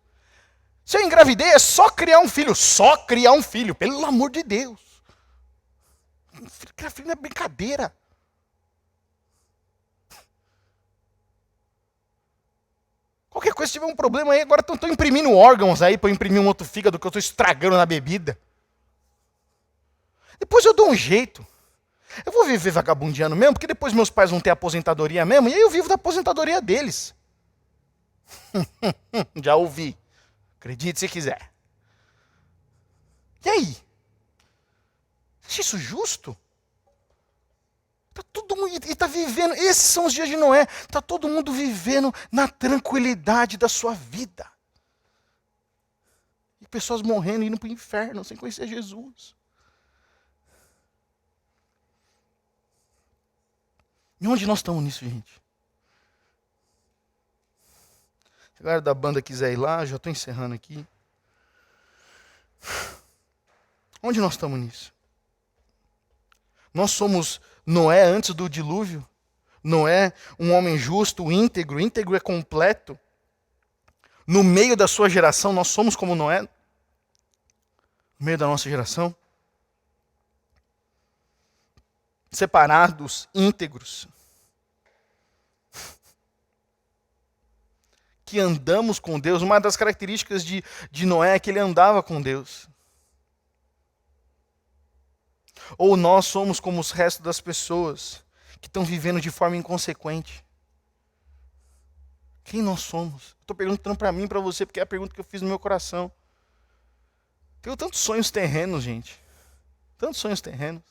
Se eu engravidei é só criar um filho. Só criar um filho, pelo amor de Deus. Criar filho não é brincadeira. Qualquer coisa, se tiver um problema aí, agora estão imprimindo órgãos aí para eu imprimir um outro fígado que eu estou estragando na bebida. Depois eu dou um jeito. Eu vou viver vagabundeando mesmo, porque depois meus pais vão ter aposentadoria mesmo, e aí eu vivo da aposentadoria deles. Já ouvi. Acredite se quiser. E aí? Acha isso justo? Tá todo mundo, e está vivendo, esses são os dias de Noé, está todo mundo vivendo na tranquilidade da sua vida. pessoas morrendo, indo para o inferno, sem conhecer Jesus. E onde nós estamos nisso, gente? Se a galera da banda quiser ir lá, já estou encerrando aqui. Onde nós estamos nisso? Nós somos Noé antes do dilúvio? Noé, um homem justo, íntegro é completo. No meio da sua geração, nós somos como Noé? No meio da nossa geração? Separados, íntegros. Que andamos com Deus. Uma das características de Noé é que ele andava com Deus. Ou nós somos como os restos das pessoas que estão vivendo de forma inconsequente. Quem nós somos? Estou perguntando para mim e para você, porque é a pergunta que eu fiz no meu coração. Tenho tantos sonhos terrenos, gente. Tantos sonhos terrenos.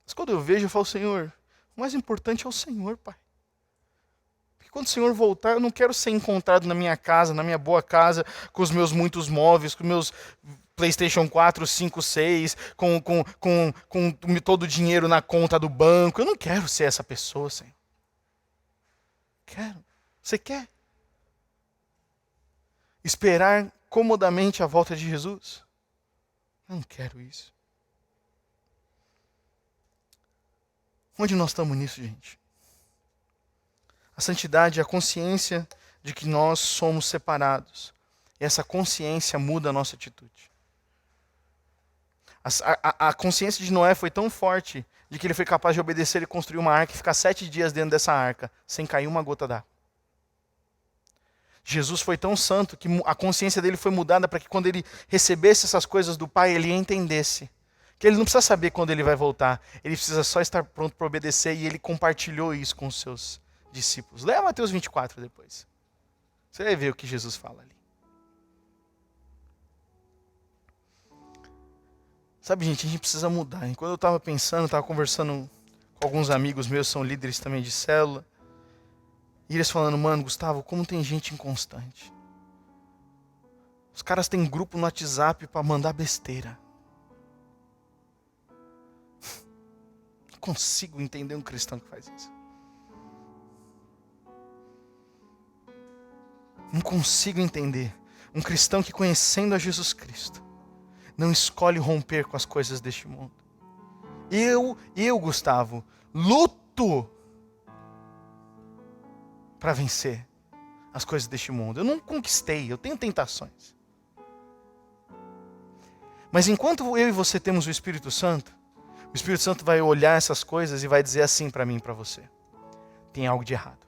Mas quando eu vejo, eu falo, Senhor, o mais importante é o Senhor, Pai. Porque quando o Senhor voltar, eu não quero ser encontrado na minha casa, na minha boa casa, com os meus muitos móveis, com os meus PlayStation 4, 5, 6, com todo o dinheiro na conta do banco. Eu não quero ser essa pessoa, Senhor. Quero. Você quer? Esperar comodamente a volta de Jesus? Eu não quero isso. Onde nós estamos nisso, gente? A santidade é a consciência de que nós somos separados. E essa consciência muda a nossa atitude. A consciência de Noé foi tão forte de que ele foi capaz de obedecer e construir uma arca e ficar 7 dias dentro dessa arca, sem cair uma gota d'água. Jesus foi tão santo que a consciência dele foi mudada para que quando ele recebesse essas coisas do Pai, ele entendesse. Que ele não precisa saber quando ele vai voltar, ele precisa só estar pronto para obedecer, e ele compartilhou isso com os seus discípulos. Leia Mateus 24 depois. Você vai ver o que Jesus fala ali. Sabe, gente, a gente precisa mudar. Enquanto eu estava pensando, estava conversando com alguns amigos meus, são líderes também de célula, e eles falando, mano, Gustavo, como tem gente inconstante. Os caras têm grupo no WhatsApp para mandar besteira. Não consigo entender um cristão que faz isso. Não consigo entender um cristão que, conhecendo a Jesus Cristo, não escolhe romper com as coisas deste mundo. Eu, Gustavo, luto para vencer as coisas deste mundo. Eu não conquistei, eu tenho tentações. Mas enquanto eu e você temos o Espírito Santo vai olhar essas coisas e vai dizer assim para mim e para você: tem algo de errado.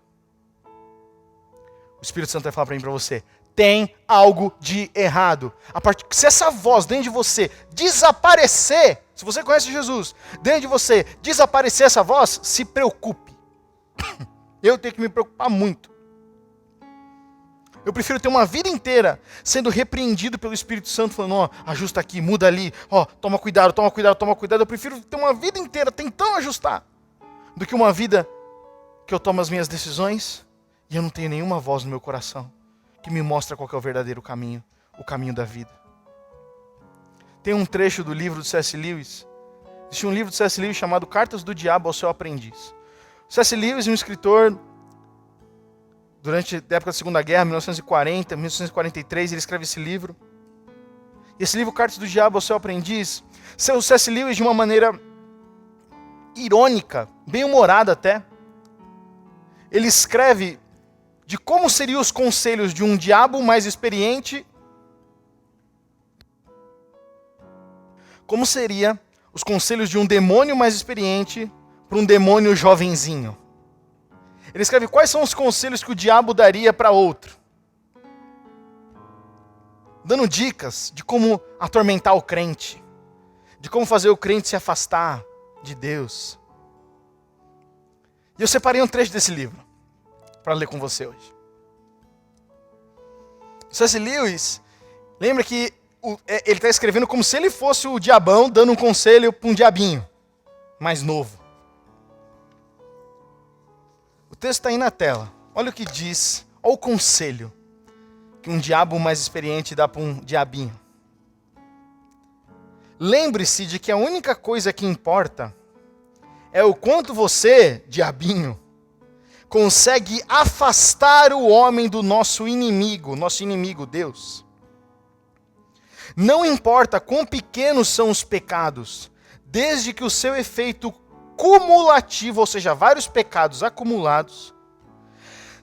O Espírito Santo vai falar para mim e para você: tem algo de errado. Se essa voz dentro de você desaparecer, se você conhece Jesus, dentro de você desaparecer essa voz, se preocupe. Eu tenho que me preocupar muito. Eu prefiro ter uma vida inteira sendo repreendido pelo Espírito Santo, falando, ó, ajusta aqui, muda ali, ó, toma cuidado, toma cuidado, toma cuidado. Eu prefiro ter uma vida inteira tentando ajustar, do que uma vida que eu tomo as minhas decisões e eu não tenho nenhuma voz no meu coração que me mostra qual que é o verdadeiro caminho, o caminho da vida. Tem um trecho do livro de C.S. Lewis. Existe um livro de C.S. Lewis chamado Cartas do Diabo ao Seu Aprendiz. C.S. Lewis é um escritor, durante a época da Segunda Guerra, 1940, 1943, ele escreve esse livro. E esse livro, Cartas do Diabo ao Seu Aprendiz, o C.S. Lewis, de uma maneira irônica, bem humorada até, ele escreve de como seriam os conselhos de um diabo mais experiente, como seria os conselhos de um demônio mais experiente para um demônio jovenzinho. Ele escreve quais são os conselhos que o diabo daria para outro, dando dicas de como atormentar o crente, de como fazer o crente se afastar de Deus. E eu separei um trecho desse livro para ler com você hoje. C.S. Lewis, lembra que ele está escrevendo como se ele fosse o diabão dando um conselho para um diabinho mais novo. O texto está aí na tela. Olha o que diz, olha o conselho que um diabo mais experiente dá para um diabinho. Lembre-se de que a única coisa que importa é o quanto você, diabinho, consegue afastar o homem do nosso inimigo Deus. Não importa quão pequenos são os pecados, desde que o seu efeito cumulativo, ou seja, vários pecados acumulados,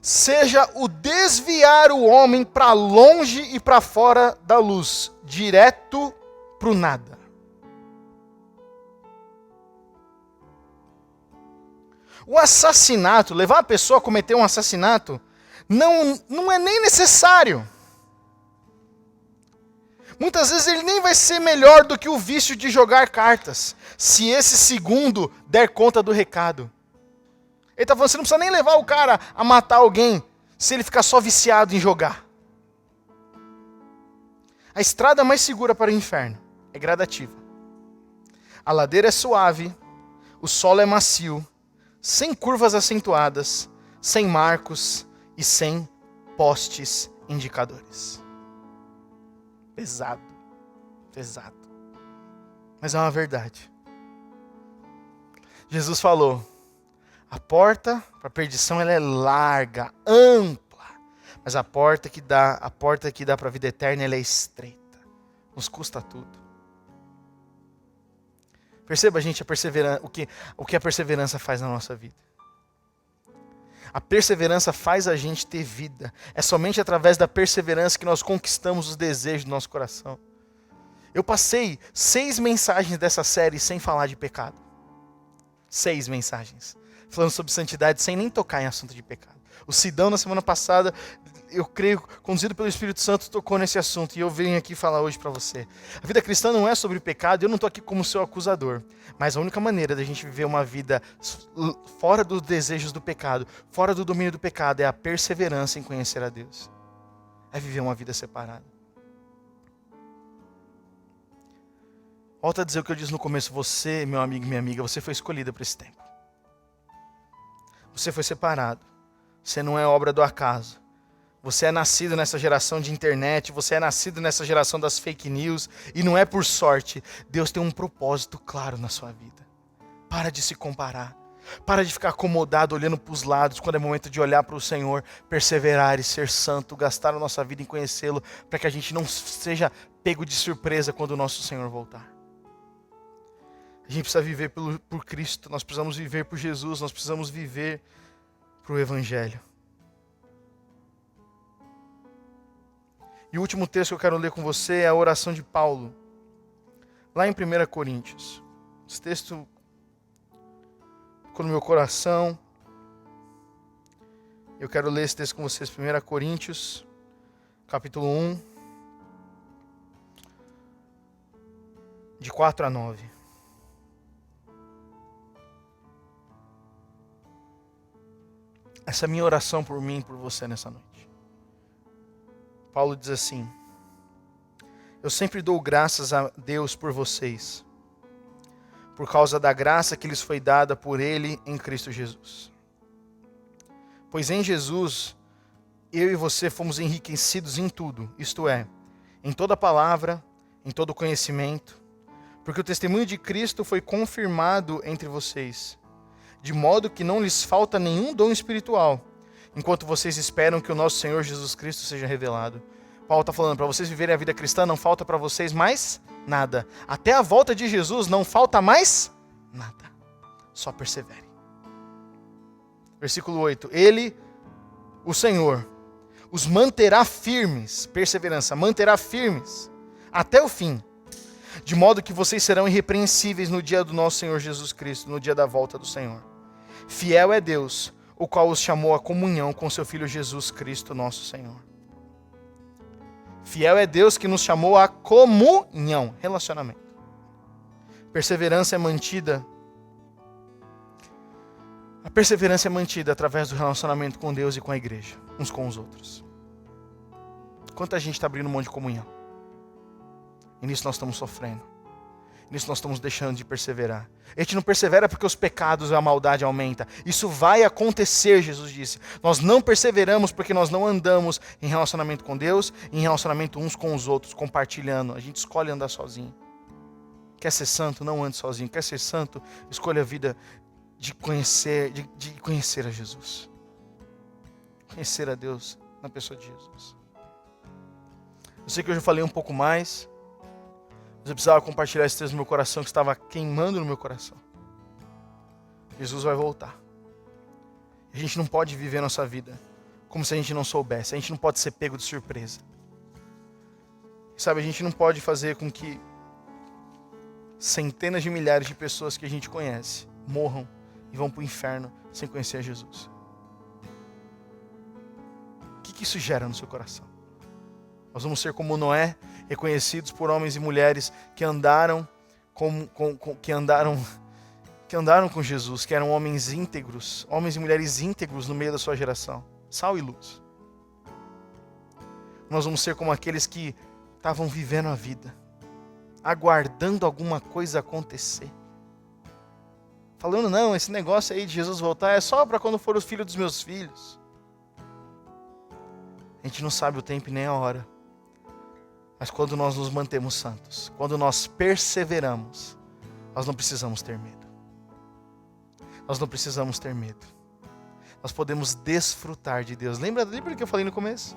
seja o desviar o homem para longe e para fora da luz, direto para o nada. O assassinato, levar a pessoa a cometer um assassinato, não é nem necessário. Muitas vezes ele nem vai ser melhor do que o vício de jogar cartas, se esse segundo der conta do recado. Ele está falando, você não precisa nem levar o cara a matar alguém, se ele ficar só viciado em jogar. A estrada mais segura para o inferno é gradativa. A ladeira é suave, o solo é macio, sem curvas acentuadas, sem marcos e sem postes indicadores. Pesado. Mas é uma verdade. Jesus falou, a porta para a perdição ela é larga, ampla, mas a porta que dá para a vida eterna ela é estreita. Nos custa tudo. Perceba, gente, o que a perseverança faz na nossa vida. A perseverança faz a gente ter vida. É somente através da perseverança que nós conquistamos os desejos do nosso coração. Eu passei 6 mensagens dessa série sem falar de pecado. 6 mensagens. Falando sobre santidade sem nem tocar em assunto de pecado. O Sidão, na semana passada, eu creio, conduzido pelo Espírito Santo, tocou nesse assunto. E eu venho aqui falar hoje para você. A vida cristã não é sobre pecado. Eu não estou aqui como seu acusador. Mas a única maneira da gente viver uma vida fora dos desejos do pecado, fora do domínio do pecado, é a perseverança em conhecer a Deus. É viver uma vida separada. Volto a dizer o que eu disse no começo. Você, meu amigo e minha amiga, você foi escolhida para esse tempo. Você foi separado. Você não é obra do acaso. Você é nascido nessa geração de internet, você é nascido nessa geração das fake news, e não é por sorte. Deus tem um propósito claro na sua vida. Para de se comparar. Para de ficar acomodado olhando para os lados, quando é momento de olhar para o Senhor, perseverar e ser santo, gastar a nossa vida em conhecê-lo, para que a gente não seja pego de surpresa quando o nosso Senhor voltar. A gente precisa viver por Cristo, nós precisamos viver por Jesus, nós precisamos viver para o Evangelho. E o último texto que eu quero ler com você é a oração de Paulo, lá em 1 Coríntios. Esse texto ficou no meu coração. Eu quero ler esse texto com vocês, 1 Coríntios, capítulo 1, de 4 a 9. Essa é a minha oração por mim e por você nessa noite. Paulo diz assim: eu sempre dou graças a Deus por vocês, por causa da graça que lhes foi dada por Ele em Cristo Jesus. Pois em Jesus, eu e você fomos enriquecidos em tudo, isto é, em toda palavra, em todo conhecimento, porque o testemunho de Cristo foi confirmado entre vocês, de modo que não lhes falta nenhum dom espiritual, enquanto vocês esperam que o nosso Senhor Jesus Cristo seja revelado. Paulo está falando, para vocês viverem a vida cristã, não falta para vocês mais nada. Até a volta de Jesus não falta mais nada. Só persevere. Versículo 8. Ele, o Senhor, os manterá firmes, perseverança, manterá firmes até o fim, de modo que vocês serão irrepreensíveis no dia do nosso Senhor Jesus Cristo, no dia da volta do Senhor. Fiel é Deus, o qual os chamou à comunhão com seu Filho Jesus Cristo, nosso Senhor. Fiel é Deus que nos chamou à comunhão, relacionamento. Perseverança é mantida. A perseverança é mantida através do relacionamento com Deus e com a igreja, uns com os outros. Quanta gente está abrindo mão de comunhão? E nisso nós estamos sofrendo. Nisso nós estamos deixando de perseverar. A gente não persevera porque os pecados e a maldade aumentam. Isso vai acontecer, Jesus disse. Nós não perseveramos porque nós não andamos em relacionamento com Deus, em relacionamento uns com os outros, compartilhando. A gente escolhe andar sozinho. Quer ser santo? Não ande sozinho. Quer ser santo? Escolha a vida de conhecer a Jesus. Conhecer a Deus na pessoa de Jesus. Eu sei que hoje eu falei um pouco mais. Mas eu precisava compartilhar esse texto no meu coração, que estava queimando no meu coração. Jesus vai voltar. A gente não pode viver a nossa vida como se a gente não soubesse. A gente não pode ser pego de surpresa. Sabe, a gente não pode fazer com que centenas de milhares de pessoas que a gente conhece morram e vão para o inferno sem conhecer a Jesus. O que isso gera no seu coração? Nós vamos ser como Noé, reconhecidos por homens e mulheres que andaram com Jesus, que eram homens íntegros, homens e mulheres íntegros no meio da sua geração, sal e luz. Nós vamos ser como aqueles que estavam vivendo a vida, aguardando alguma coisa acontecer. Falando, não, esse negócio aí de Jesus voltar é só para quando for o filho dos meus filhos. A gente não sabe o tempo e nem a hora. Mas quando nós nos mantemos santos, quando nós perseveramos, nós não precisamos ter medo. Nós não precisamos ter medo. Nós podemos desfrutar de Deus. Lembra do que eu falei no começo?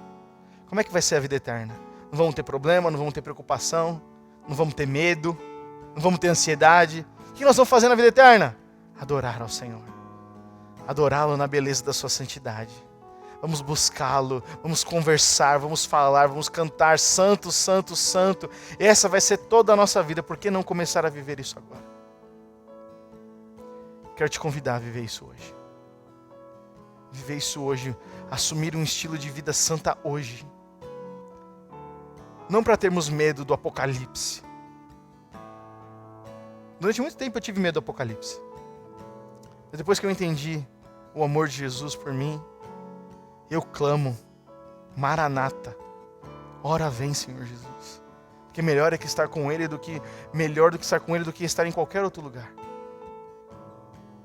Como é que vai ser a vida eterna? Não vamos ter problema, não vamos ter preocupação, não vamos ter medo, não vamos ter ansiedade. O que nós vamos fazer na vida eterna? Adorar ao Senhor. Adorá-lo na beleza da sua santidade. Vamos buscá-lo, vamos conversar, vamos falar, vamos cantar santo, santo, santo. Essa vai ser toda a nossa vida. Por que não começar a viver isso agora? Quero te convidar a viver isso hoje. Viver isso hoje, assumir um estilo de vida santa hoje. Não para termos medo do apocalipse. Durante muito tempo eu tive medo do apocalipse. Mas depois que eu entendi o amor de Jesus por mim, eu clamo, Maranata, ora vem, Senhor Jesus. Porque melhor é que estar com Ele melhor do que estar com Ele do que estar em qualquer outro lugar.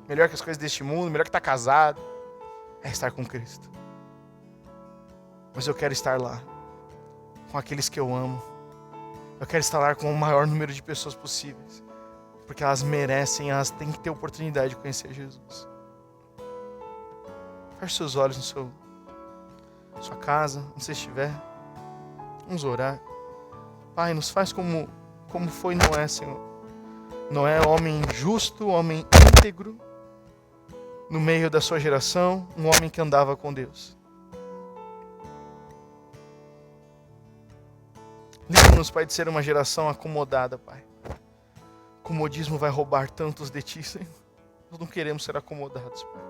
Melhor que as coisas deste mundo, melhor que estar casado, é estar com Cristo. Mas eu quero estar lá, com aqueles que eu amo. Eu quero estar lá com o maior número de pessoas possíveis. Porque elas merecem, elas têm que ter oportunidade de conhecer Jesus. Feche seus olhos no sua casa, onde você estiver. Vamos orar. Pai, nos faz como foi Noé, Senhor. Noé, homem justo, homem íntegro, no meio da sua geração, um homem que andava com Deus. Livra-nos, Pai, de ser uma geração acomodada, Pai. O comodismo vai roubar tantos de Ti, Senhor. Nós não queremos ser acomodados, Pai.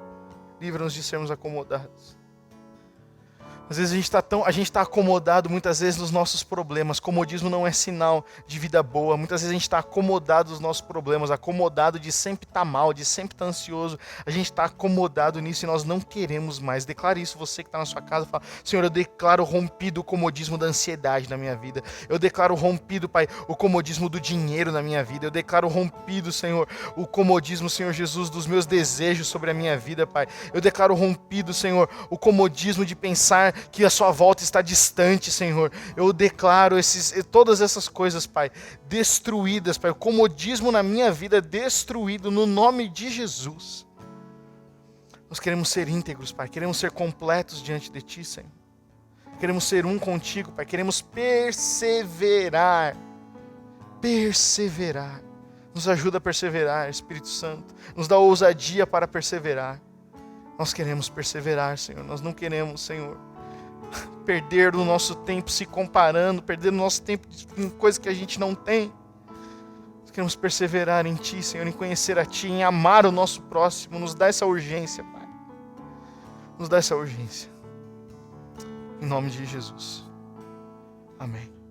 Livra-nos de sermos acomodados. Às vezes a gente está acomodado muitas vezes nos nossos problemas. Comodismo não é sinal de vida boa. Muitas vezes a gente está acomodado nos nossos problemas, acomodado de sempre estar mal, de sempre estar ansioso. A gente está acomodado nisso e nós não queremos mais. Declare isso, você que está na sua casa, fala: Senhor, eu declaro rompido o comodismo da ansiedade na minha vida. Eu declaro rompido, Pai, o comodismo do dinheiro na minha vida. Eu declaro rompido, Senhor, o comodismo, Senhor Jesus, dos meus desejos sobre a minha vida, Pai. Eu declaro rompido, Senhor, o comodismo de pensar que a sua volta está distante, Senhor. Eu declaro todas essas coisas, Pai, destruídas, Pai. O comodismo na minha vida destruído no nome de Jesus. Nós queremos ser íntegros, Pai. Queremos ser completos diante de Ti, Senhor. Queremos ser um contigo, Pai. Queremos perseverar. Perseverar. Nos ajuda a perseverar, Espírito Santo. Nos dá ousadia para perseverar. Nós queremos perseverar, Senhor. Nós não queremos, Senhor, perder o nosso tempo se comparando, perder o nosso tempo em coisas que a gente não tem. Nós queremos perseverar em Ti, Senhor, em conhecer a Ti, em amar o nosso próximo. Nos dá essa urgência, Pai. Nos dá essa urgência. Em nome de Jesus. Amém.